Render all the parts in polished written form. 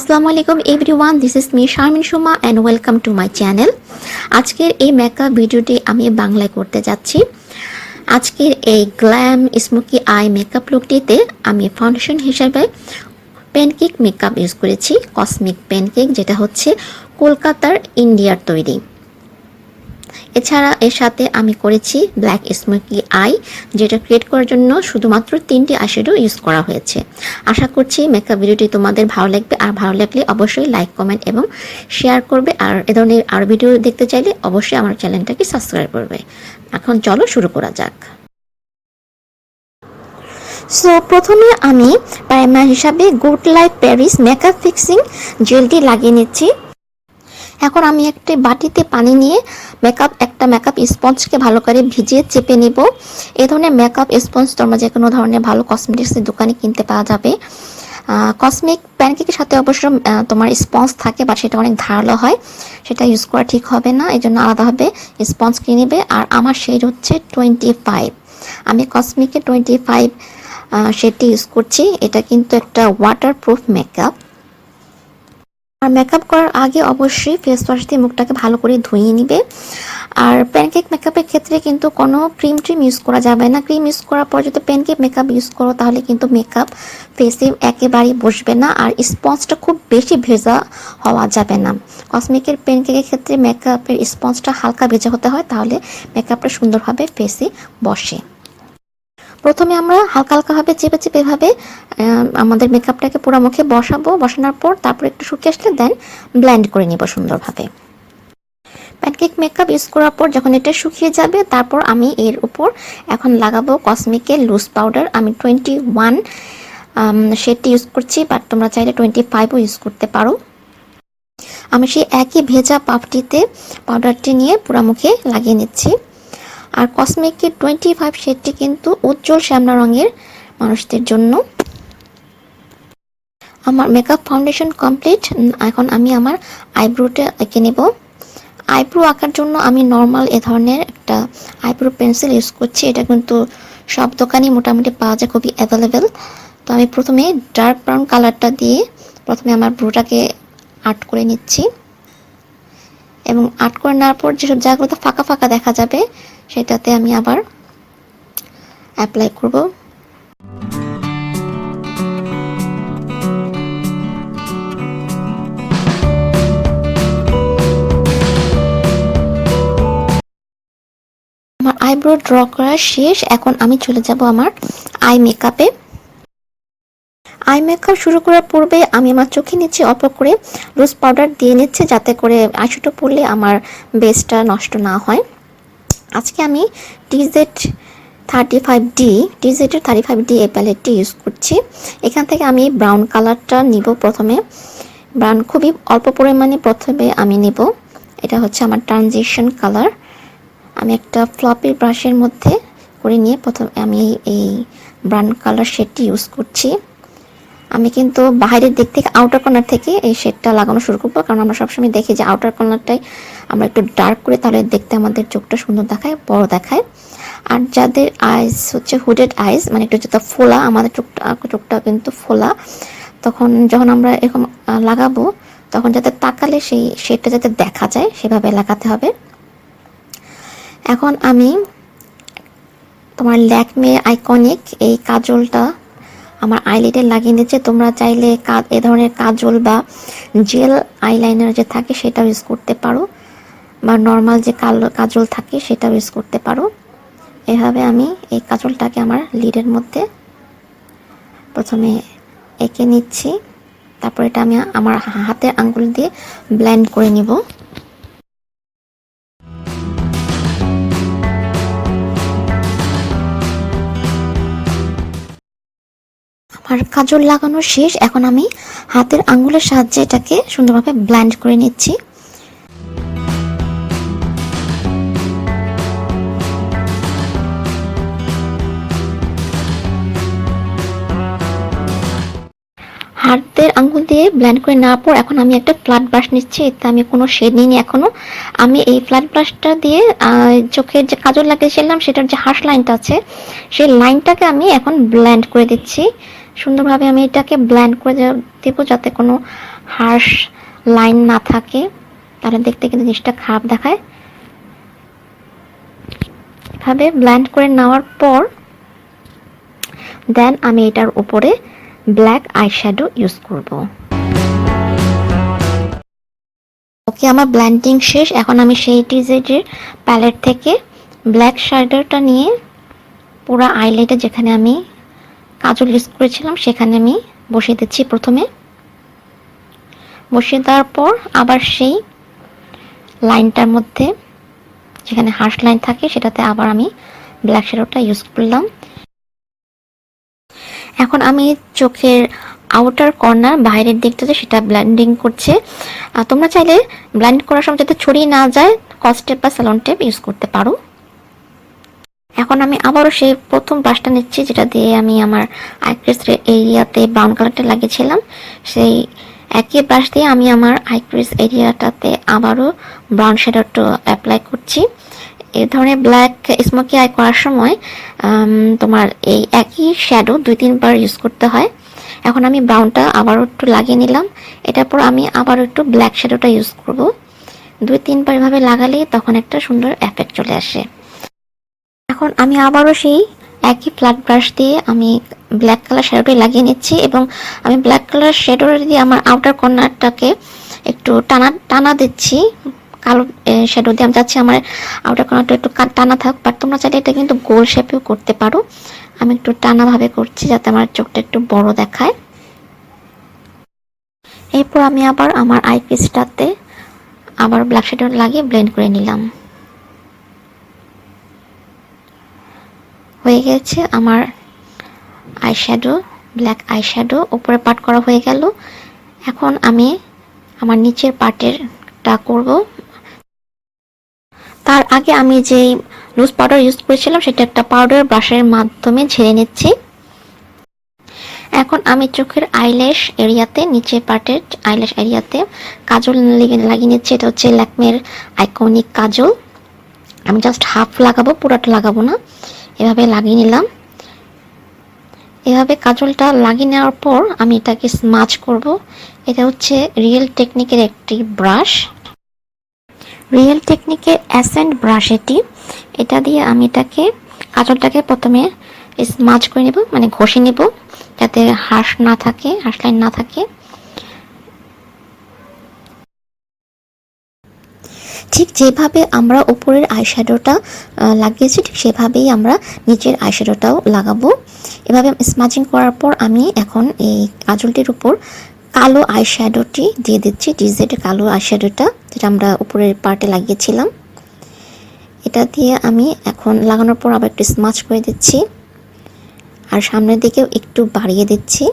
আসসালামু আলাইকুম everyone, this is me Sharmin Suma and welcome to my channel. আজকের এই মেকআপ ভিডিওটি আমি বাংলায় করতে যাচ্ছি। আজকের এই গ্ল্যাম স্মোকি আই মেকআপ লুকটিতে আমি ফাউন্ডেশন হিসেবে প্যানকেক মেকআপ ইউজ করেছি, কসমিক প্যানকেক, যেটা হচ্ছে কলকাতার ইন্ডিয়ার তৈরি। এছাড়া এর সাথে আমি করেছি ব্ল্যাক স্মোকি আই, যেটা ক্রিয়েট করার জন্য শুধুমাত্র 3টি আইশ্যাডো ইউজ করা হয়েছে। আশা করছি মেকআপ ভিডিওটি তোমাদের ভালো লাগবে, আর ভালো লাগলে অবশ্যই লাইক, কমেন্ট এবং শেয়ার করবে। আর এ ধরনের আরও ভিডিও দেখতে চাইলে অবশ্যই আমার চ্যানেলটাকে সাবস্ক্রাইব করবে। এখন চলো শুরু করা যাক। সো প্রথমে আমি প্রাইমার হিসাবে good life Paris makeup fixing জেলটি লাগিয়ে নিচ্ছি। এখন আমি একটা বাটিতে পানি নিয়ে একটা মেকআপ স্পঞ্জকে ভালো করে ভিজিয়ে চেপে নেব। এই ধরনের মেকআপ স্পঞ্জ তোমরা যে কোনো ধরনের ভালো কসমেটিক্সের দোকানে কিনতে পাওয়া যাবে। কসমিক প্যানকেকের সাথে অবশ্য তোমার স্পঞ্জ থাকে, বাট সেটা অনেক ধারালো হয়, সেটা ইউজ করা ঠিক হবে না, এই জন্য আলাদাভাবে স্পঞ্জ কিনে নেবে। আর আমার শেড হচ্ছে 25, আমি কসমিকের 25 শেডটি ইউজ করছি। এটা কিন্তু একটা ওয়াটারপ্রুফ মেকআপ। আর মেকআপ করার আগে অবশ্যই ফেস ওয়াশ দিয়ে মুখটাকে ভালো করে ধুয়ে নিবে। আর প্যানকেক মেকআপের ক্ষেত্রে কিন্তু কোনো ক্রিম ইউজ করা যাবে না। ক্রিম ইউজ করার পর যদি প্যানকেক মেকআপ ইউজ করো তাহলে কিন্তু মেকআপ ফেসে একেবারেই বসবে না, আর স্পঞ্জটা খুব বেশি ভেজা হওয়া যাবে না। কসমিকের প্যানকেকের ক্ষেত্রে মেকআপের স্পঞ্জটা হালকা ভেজা হতে হয়, তাহলে মেকআপটা সুন্দরভাবে ফেসে বসে। প্রথমে আমরা হালকা হালকাভাবে চেপে চেপে এভাবে আমাদের মেকআপটাকে পুরো মুখে বসাবো। বসানোর পর তারপর একটু শুকিয়ে আসলে দেন ব্লেন্ড করে নিব সুন্দরভাবে। প্যানকেক মেকআপ ইউজ করার পর যখন এটা শুকিয়ে যাবে, তারপর আমি এর উপর এখন লাগাবো কসমিকের লুজ পাউডার। আমি 21 শেডটি ইউজ করছি, বাট তোমরা চাইলে 25ও ইউজ করতে পারো। আমি সেই একই ভেজা পাপটিতে পাউডারটি নিয়ে পুরো মুখে লাগিয়ে নিচ্ছি। আর কসমিকের 25 শেডটি কিন্তু উজ্জ্বল শ্যামলা রঙের মানুষদের জন্য। আমার মেকআপ ফাউন্ডেশন কমপ্লিট। এখন আমি আমার আইব্রোটা এঁকে নেব। আইব্রো আঁকার জন্য আমি নর্মাল এ ধরনের একটা আইব্রো পেন্সিল ইউজ করছি। এটা কিন্তু সব দোকানেই মোটামুটি পাওয়া যায়, খুবই অ্যাভেলেবেল। তো আমি প্রথমে ডার্ক ব্রাউন কালারটা দিয়ে প্রথমে আমার ব্রোটাকে আর্ট করে নিচ্ছি, এবং আর্ট করে নেওয়ার পর যেসব জায়গাগুলোতে ফাঁকা ফাঁকা দেখা যাবে সেটাতে আমি আবার অ্যাপ্লাই করব। আমার আইব্রো ড্র করা শেষ। এখন আমি চলে যাব আমার আই মেকআপে। আই মেকআপ শুরু করার পূর্বে আমি আমার চোখে নিচে অল্প করে লুজ পাউডার দিয়ে নিচ্ছি, যাতে করে আইশ্যাডো পরলে আমার বেসটা নষ্ট না হয়। আজকে আমি টিজেড 35D এই প্যালেটটি ইউজ করছি। এখান থেকে আমি ব্রাউন কালারটা নিব। প্রথমে ব্রাউন খুবই অল্প পরিমাণে প্রথমে আমি নিব। এটা হচ্ছে আমার ট্রানজিশন কালার। আমি একটা ফ্লপি ব্রাশের মধ্যে করে নিয়ে প্রথমে আমি এই ব্রাউন কালার শেডটি ইউজ করছি। আমি কিন্তু বাইরের দিক থেকে আউটার কর্নার থেকে এই শেডটা লাগানো শুরু করবো, কারণ আমরা সবসময় দেখি যে আউটার কর্নারটাই আমরা একটু ডার্ক করে, তাহলে দেখতে আমাদের চোখটা সুন্দর দেখায়, বড় দেখায়। আর যাদের আইস হচ্ছে হুডেড আইস, মানে একটু যেটা ফোলা, আমাদের চোখটা কিন্তু ফোলা, যখন আমরা এরকম লাগাবো তখন যাতে তাকালে সেই শেডটা যাতে দেখা যায় সেভাবে লাগাতে হবে। এখন আমি তোমার ল্যাকমে আইকনিক এই কাজলটা আমার আইলিডে লাগিয়ে নিচ্ছে। তোমরা চাইলে এ ধরনের কাজল বা জেল আইলাইনার যে থাকে সেটাও ইউজ করতে পারো, বা নর্মাল যে কাজল থাকে সেটাও ইউজ করতে পারো। এভাবে আমি এই কাজলটাকে আমার লিডের মধ্যে প্রথমে এঁকে নিচ্ছি, তারপর এটা আমি আমার হাতের আঙ্গুল দিয়ে ব্লেন্ড করে নিব। আমার কাজল লাগানো শেষ। এখন আমি হাতের আঙ্গুলের সাহায্যে এটাকে সুন্দরভাবে ব্লেন্ড করে নিচ্ছি। হাতের আঙ্গুল দিয়ে ব্লেন্ড করে নেওয়ার পর এখন আমি একটা ফ্ল্যাট ব্রাশ নিচ্ছি। এতে আমি কোনো শেড নিইনি এখনো। আমি এই ফ্ল্যাট ব্রাশটা দিয়ে চোখের যে কাজল লাগিয়েছিলাম সেটার যে হার্শ লাইনটা আছে সেই লাইনটাকে আমি এখন ব্লেন্ড করে দিচ্ছি। সুন্দরভাবে আমি এটাকে ব্লেন্ড করে দেবো, যাতে কোনো হার্শ লাইন না থাকে, তাহলে দেখতে কিন্তু জিনিসটা খারাপ দেখায়। এভাবে ব্লেন্ড করে নেওয়ার পর দেন আমি এটার উপরে ব্ল্যাক আইশ্যাডো ইউজ করব। ওকে, আমার ব্লেন্ডিং শেষ। এখন আমি সেই ডিজাইনের প্যালেট থেকে ব্ল্যাক শ্যাডোটা নিয়ে পুরো আইলাইটে যেখানে আমি কাজল ইউজ করেছিলাম সেখানে আমি বসিয়ে দিচ্ছি। প্রথমে বসিয়ে দেওয়ার পর আবার সেই লাইনটার মধ্যে যেখানে হার্শ লাইন থাকে সেটাতে আবার আমি ব্ল্যাক শ্যাডোটা ইউজ করলাম। এখন আমি চোখের আউটার কর্নার বাইরের দিকটাতে সেটা ব্লেন্ডিং করছে। তোমরা চাইলে ব্লেন্ড করার সময় যাতে ছড়িয়ে না যায় কস টেপ বা স্যালন টেপ ইউজ করতে পারো। এখন আমি আবারও সেই প্রথম ব্রাশটা নিচ্ছি যেটা দিয়ে আমি আমার আইক্রিস এরিয়াতে ব্রাউন কালারটা লাগিয়েছিলাম। সেই একই ব্রাশ দিয়ে আমি আমার আইক্রিস এরিয়াটাতে আবারও ব্রাউন শ্যাডোটা অ্যাপ্লাই করছি। এই ধরনের ব্ল্যাক স্মোকি আই করার সময় তোমার এই একই শ্যাডো 2-3 বার ইউজ করতে হয়। এখন আমি ব্রাউনটা আবারও একটু লাগিয়ে নিলাম। এটার পর আমি আবারও একটু ব্ল্যাক শ্যাডোটা ইউজ করব। 2-3 বার এভাবে লাগালেই তখন একটা সুন্দর এফেক্ট চলে আসে। এখন আমি আবারও সেই একই ফ্ল্যাট ব্রাশ দিয়ে আমি ব্ল্যাক কালার শ্যাডোটা লাগিয়ে নিচ্ছি এবং আমি ব্ল্যাক কালার শ্যাডোটা দিয়ে আমার আউটার কর্নারটাকে একটু টানা টানা দিচ্ছি। কালো শ্যাডো দিয়ে আমি চাচ্ছি আমার আউটার কর্নারটা একটু টানা থাক, বাট তোমরা চাইলে এটা কিন্তু গোল শেপেও করতে পারো। আমি একটু টানাভাবে করছি যাতে আমার চোখটা একটু বড় দেখায়। এরপর আমি আবার আমার আইপিসটাতে আবার ব্ল্যাক শ্যাডো লাগিয়ে ব্লেন্ড করে নিলাম। হয়ে গেছে আমার আইশ্যাডো, ব্ল্যাক আইশ্যাডো উপরে পার্ট করা হয়ে গেল। এখন আমি আমার নিচের পার্টেরটা করব। তার আগে আমি যে লুজ পাউডার ইউজ করেছিলাম সেটা একটা পাউডার ব্রাশের মাধ্যমে ঝেড়ে নিচ্ছি। এখন আমি চোখের আইল্যাশ এরিয়াতে, নিচের পার্টের আইল্যাশ এরিয়াতে কাজল লাগিয়ে নিচ্ছি। এটা হচ্ছে ল্যাকমের আইকনিক কাজল। আমি জাস্ট হাফ লাগাবো, পুরোটা লাগাবো না। এভাবে লাগিয়ে নিলাম। এভাবে কাজলটা লাগিয়ে নেওয়ার পর আমি এটাকে স্মাচ করব। এটা হচ্ছে রিয়েল টেকনিকের একটি ব্রাশ, রিয়েল টেকনিকের অ্যাসেন্ট ব্রাশ এটি। এটা দিয়ে আমি এটাকে কাজলটাকে প্রথমে স্মাচ করে নেব, মানে ঘষে নেব যাতে হার্শ না থাকে, হার্শ লাইন না থাকে। ঠিক যেভাবে আমরা উপরের আইশ্যাডোটা লাগিয়েছি ঠিক সেভাবেই আমরা নিচের আইশ্যাডোটাও লাগাবো। এভাবে স্মাচিং করার পর আমি এখন এই কাজলটির উপর কালো আইশ্যাডোটি দিয়ে দিচ্ছি, ডিজেটের কালো আইশ্যাডোটা যেটা আমরা উপরের পার্টে লাগিয়েছিলাম। এটা দিয়ে আমি এখন লাগানোর পর আবার একটু স্মাচ করে দিচ্ছি আর সামনের দিকেও একটু বাড়িয়ে দিচ্ছি।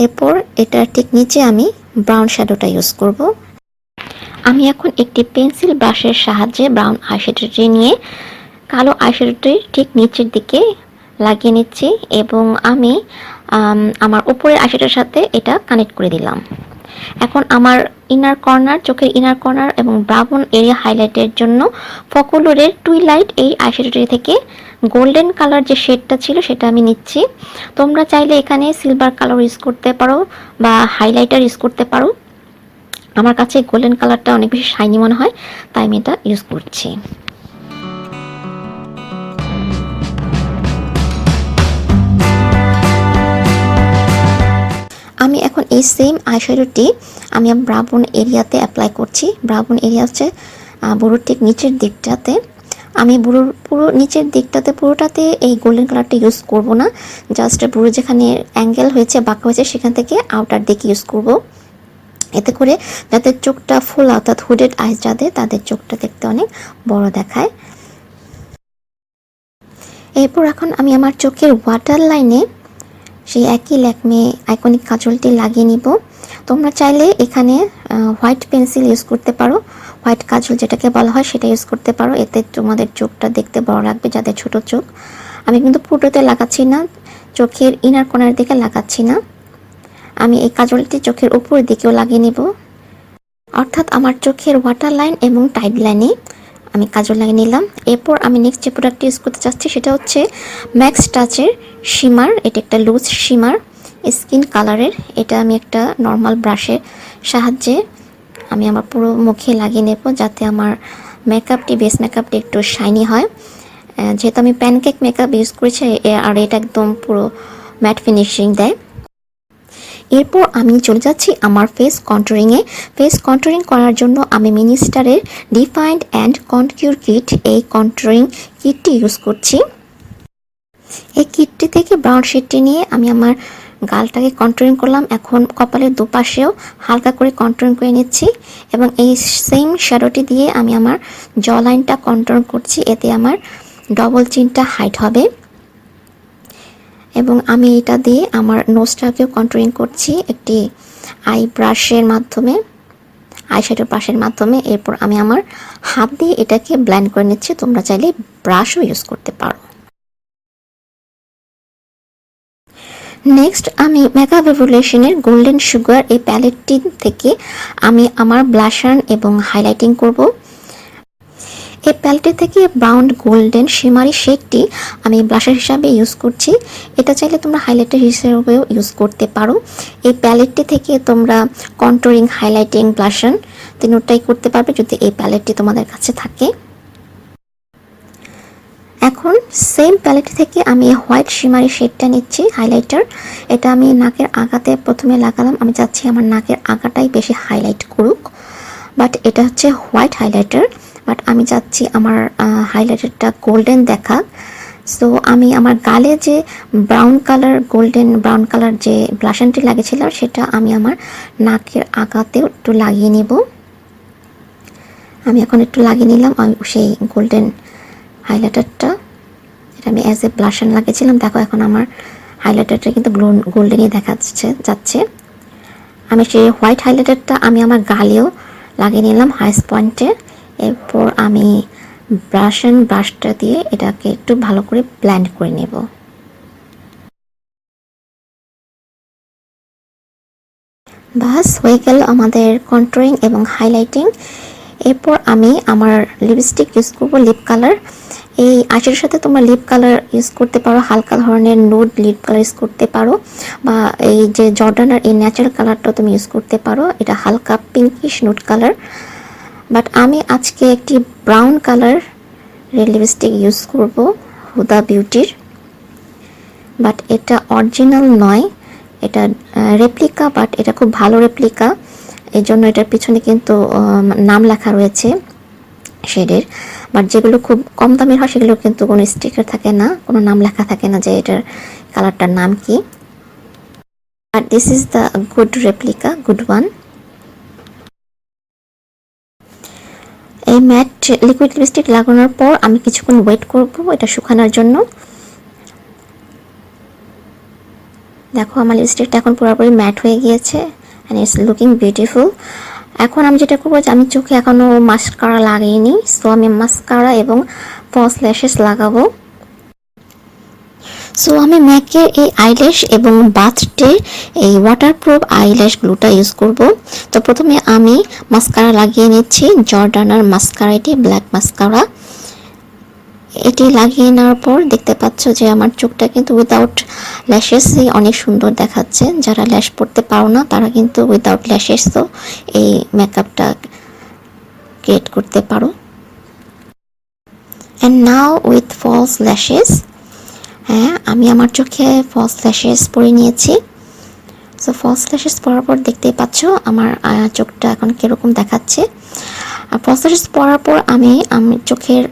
এরপর এটার ঠিক নিচে আমি ব্রাউন শ্যাডোটা ইউজ করব। আমি এখন একটি পেন্সিল ব্রাশের সাহায্যে ব্রাউন আইশ্যাডোটি নিয়ে কালো আইশ্যাডোটি ঠিক নিচের দিকে লাগিয়ে নিচ্ছি এবং আমি আমার উপরের আইশ্যাডোর সাথে এটা কানেক্ট করে দিলাম। এখন আমার ইনার কর্নার, চোখের ইনার কর্নার এবং ব্রাউন এরিয়া হাইলাইটের জন্য ফ্যাকুয়ালের টুইলাইট এই আইশ্যাডোটি থেকে গোল্ডেন কালার যে শেডটা ছিল সেটা আমি নিচ্ছি। তোমরা চাইলে এখানে সিলভার কালার ইউজ করতে পারো বা হাইলাইটার ইউজ করতে পারো। আমার কাছে গোল্ডেন কালারটা অনেক বেশি শাইনি মনে হয়, তাই আমি এটা ইউজ করছি। আমি এখন এই সেম আইশ্যাডোটি আমি ব্রাউন এরিয়াতে অ্যাপ্লাই করছি। ব্রাউন এরিয়া হচ্ছে বুড়োর ঠিক নিচের দিকটাতে। আমি বুড়োর পুরো নিচের দিকটাতে পুরোটাতে এই গোল্ডেন কালারটা ইউজ করব না, জাস্ট বুড়ো যেখানে অ্যাঙ্গেল হয়েছে, বাঁকা হয়েছে সেখান থেকে আউটার দিকে ইউজ করব। এতে করে যাদের চোখটা ফুল, অর্থাৎ হুডেড আইস যাদের, তাদের চোখটা দেখতে অনেক বড় দেখায়। এরপর এখন আমি আমার চোখের ওয়াটার লাইনে সেই একই ল্যাকমে আইকনিক কাজলটি লাগিয়ে নিব। তোমরা চাইলে এখানে হোয়াইট পেন্সিল ইউজ করতে পারো, হোয়াইট কাজল যেটাকে বলা হয় সেটা ইউজ করতে পারো। এতে তোমাদের চোখটা দেখতে বড় লাগবে যাদের ছোট চোখ। আমি কিন্তু পুরোতে লাগাচ্ছি না, চোখের ইনার কর্নারের দিকে লাগাচ্ছি না। আমি এই কাজলটি চোখের উপরের দিকেও লাগিয়ে নিব, অর্থাৎ আমার চোখের ওয়াটার লাইন এবং টাইড লাইনে আমি কাজল লাগিয়ে নিলাম। এরপর আমি নেক্সট যে প্রোডাক্টটি ইউজ করতে চাচ্ছি সেটা হচ্ছে ম্যাক্স টাচের শিমার। এটা একটা লুজ শিমার। স্কিন কালারের। এটা আমি একটা নর্মাল ব্রাশের সাহায্যে আমি আমার পুরো মুখে লাগিয়ে নেব, যাতে আমার বেস মেকআপটি একটু শাইনি হয়। যেহেতু আমি প্যানকেক মেকআপ ইউজ করেছি, আর এটা একদম পুরো ম্যাট ফিনিশিং দেয়। এরপর আমি চলে যাচ্ছি আমার ফেস কন্ট্যুরিংয়ে। ফেস কন্ট্যুরিং করার জন্য আমি মিনিস্টারের ডিফাইন্ড অ্যান্ড কন্ট্যুর কিট, এই কন্ট্যুরিং কিটটি ইউজ করছি। এই কিটটি থেকে ব্রাউন শেডটি নিয়ে আমি আমার গালটাকে কন্ট্যুরিং করলাম। এখন কপালের দুপাশেও হালকা করে কন্ট্যুরিং করে নিচ্ছি, এবং এই সেম শ্যাডোটি দিয়ে আমি আমার জ লাইনটা কন্ট্যুরিং করছি। এতে আমার ডবল চিনটা হাইট হবে। এবং আমি এটা দিয়ে আমার নোজটাকেও কন্ট্যুরিং করছি একটি আইশ্যাডো ব্রাশের মাধ্যমে। এরপর আমি আমার হাত দিয়ে এটাকে ব্লেন্ড করে নিচ্ছি। তোমরা চাইলে ব্রাশও ইউজ করতে পারো। নেক্সট আমি মেকআপ রেভলিউশনের গোল্ডেন সুগার এই প্যালেটটি থেকে আমি আমার ব্লাশার এবং হাইলাইটিং করব। এই প্যালেটটি থেকে ব্রাউন গোল্ডেন শিমারি শেডটি আমি ব্লাশার হিসাবে ইউজ করছি। এটা চাইলে তোমরা হাইলাইটার হিসেবেও ইউজ করতে পারো। এই প্যালেটটি থেকে তোমরা কন্ট্যুরিং, হাইলাইটিং, ব্লাশার তিনটাই করতে পারবে যদি এই প্যালেটটি তোমাদের কাছে থাকে। এখন সেম প্যালেট থেকে আমি হোয়াইট শিমারি শেডটা নিচ্ছি, হাইলাইটার। এটা আমি নাকের আগাতে প্রথমে লাগালাম। আমি চাচ্ছি আমার নাকের আগাটাই বেশি হাইলাইট করুক, বাট এটা হচ্ছে হোয়াইট হাইলাইটার, বাট আমি চাচ্ছি আমার হাইলাইটারটা গোল্ডেন দেখাক। সো আমি আমার গালে যে গোল্ডেন ব্রাউন কালার যে ব্লাশারটি লাগিয়েছিলাম, সেটা আমি আমার নাকের আগাতেও একটু লাগিয়ে নেব। আমি এখন একটু লাগিয়ে নিলাম সেই গোল্ডেন হাইলাইটারটা। এটা আমি অ্যাজ এ ব্লাশার লাগিয়েছিলাম। দেখো এখন আমার হাইলাইটারটা কিন্তু গোল্ডেনই যাচ্ছে। আমি সেই হোয়াইট হাইলাইটারটা আমি আমার গালেও লাগিয়ে নিলাম হাইস্ট পয়েন্টে। এরপর আমি ব্রাশটা দিয়ে এটাকে একটু ভালো করে ব্লেন্ড করে নেব। বাস হয়ে গেল আমাদের কন্ট্যুরিং এবং হাইলাইটিং। এরপর আমি আমার লিপস্টিক ইউজ করবো, লিপ কালার। এই আইশ্যাডোর সাথে তোমরা লিপ কালার ইউজ করতে পারো, হালকা ধরনের নুড লিপ কালার ইউজ করতে পারো, বা এই যে জর্ডানের এই ন্যাচারাল কালারটাও তুমি ইউজ করতে পারো। এটা হালকা পিঙ্কিশ নুড কালার, বাট আমি আজকে একটি ব্রাউন কালার লিপস্টিক ইউজ করব, হুদা বিউটির। বাট এটা অরিজিনাল নয়, এটা রেপ্লিকা, বাট এটা খুব ভালো রেপ্লিকা। এই জন্য এটার পিছনে কিন্তু নাম লেখা রয়েছে শেডের। বাট যেগুলো খুব কম দামের হয় সেগুলো কিন্তু কোনো স্টিকার থাকে না, কোনো নাম লেখা থাকে না যে এটার কালারটার নাম কি। But this is the good replica, good one. এই ম্যাট লিকুইড লিপস্টিক লাগানোর পর আমি কিছুক্ষণ ওয়েট করব এটা শুকানোর জন্য। দেখো আমার লিপস্টিকটা এখন পুরোপুরি ম্যাট হয়ে গিয়েছে, অ্যান্ড ইটস লুকিং বিউটিফুল। এখন আমি যেটা করবো যে আমি চোখে এখনও মাস্কারা লাগাইনি, সো আমি মাস্কারা এবং ফলস ল্যাশেস লাগাবো। সো আমি ম্যাকের এই আইল্যাশ এবং বাথটের এই ওয়াটারপ্রুফ আইল্যাশ গ্লুটা ইউজ করব। তো প্রথমে আমি মাস্কারা লাগিয়ে নিচ্ছি, জর্ডানার মাস্কারা, এটি ব্ল্যাক মাস্কারা। এটি লাগিয়ে নেওয়ার পর দেখতে পাচ্ছ যে আমার চোখটা কিন্তু উইদাউট ল্যাশেসই অনেক সুন্দর দেখাচ্ছে। যারা ল্যাশ পরতে পারো না তারা কিন্তু উইদাউট ল্যাশেসও এই মেকআপটা ক্রিয়েট করতে পারো। And now with false lashes, হ্যাঁ আমি আমার চোখে ফলস ল্যাশেস পরে নিয়েছি। সো ফলস ল্যাশেস পরার পর দেখতেই পাচ্ছ আমার চোখটা এখন কীরকম দেখাচ্ছে। আর ফলস ল্যাশেস পরার পর আমি চোখের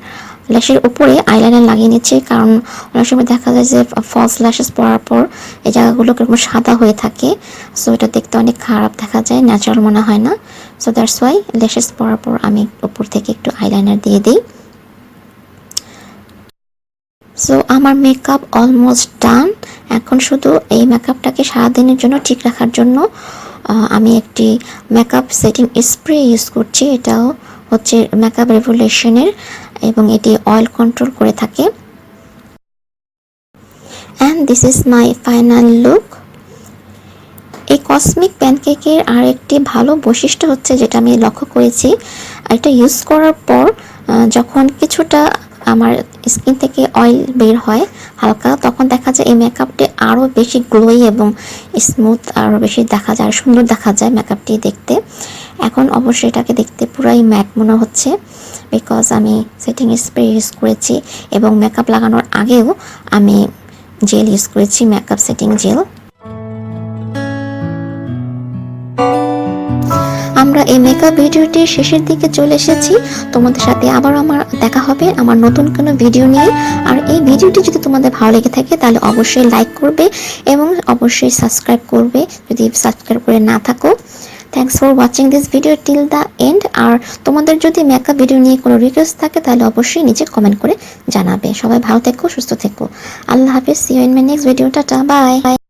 ল্যাশের উপরে আইলাইনার লাগিয়ে নিচ্ছি, কারণ অনেক সময় দেখা যায় যে ফলস ল্যাশেস পরার পর এই জায়গাগুলো কিরকম সাদা হয়ে থাকে। সো এটা দেখতে অনেক খারাপ দেখা যায়, ন্যাচারাল মনে হয় না। সো দ্যাটস ওয়াই ল্যাশেস পরার পর আমি উপর থেকে একটু আইলাইনার দিয়ে দিই। সো আমার মেকআপ অলমোস্ট ডান। এখন শুধু এই মেকআপটাকে সারাদিনের জন্য ঠিক রাখার জন্য আমি একটি মেকআপ সেটিং স্প্রে ইউজ করছি। এটাও হচ্ছে মেকআপ রেভলিউশনের, এবং এটি অয়েল কন্ট্রোল করে থাকে। And this is my final look. এই কসমিক প্যানকেকের আর একটি ভালো বৈশিষ্ট্য হচ্ছে, যেটা আমি লক্ষ্য করেছি, এটা ইউজ করার পর যখন কিছুটা আমার স্কিন থেকে অয়েল বের হয় হালকা, তখন দেখা যায় এই মেকআপটি আরও বেশি গ্লোই এবং স্মুথ, আরও বেশি দেখা যায়, সুন্দর দেখা যায় মেকআপটি দেখতে। এখন অবশ্যই এটাকে দেখতে পুরাই ম্যাট মনে হচ্ছে, বিকজ আমি সেটিং স্প্রে ইউজ করেছি এবং মেকআপ লাগানোর আগেও আমি জেল ইউজ করেছি, মেকআপ সেটিং জেল। আমরা এই মেকআপ ভিডিওটির শেষের দিকে চলে এসেছি। তোমাদের সাথে আবার আমার দেখা হবে আমার নতুন কোনো ভিডিও নিয়ে। আর এই ভিডিওটি যদি তোমাদের ভালো লেগে থাকে তাহলে অবশ্যই লাইক করবে এবং অবশ্যই সাবস্ক্রাইব করবে যদি সাবস্ক্রাইব করে না থাকো। Thanks for watching this video till the end. আর তোমাদের যদি মেকআপ ভিডিও নিয়ে কোনো রিকোয়েস্ট থাকে তাহলে অবশ্যই নিচে কমেন্ট করে জানাবে। সবাই ভালো থেকো, সুস্থ থেকো। আল্লাহ হাফেজ। See you in my next video. Tata, by.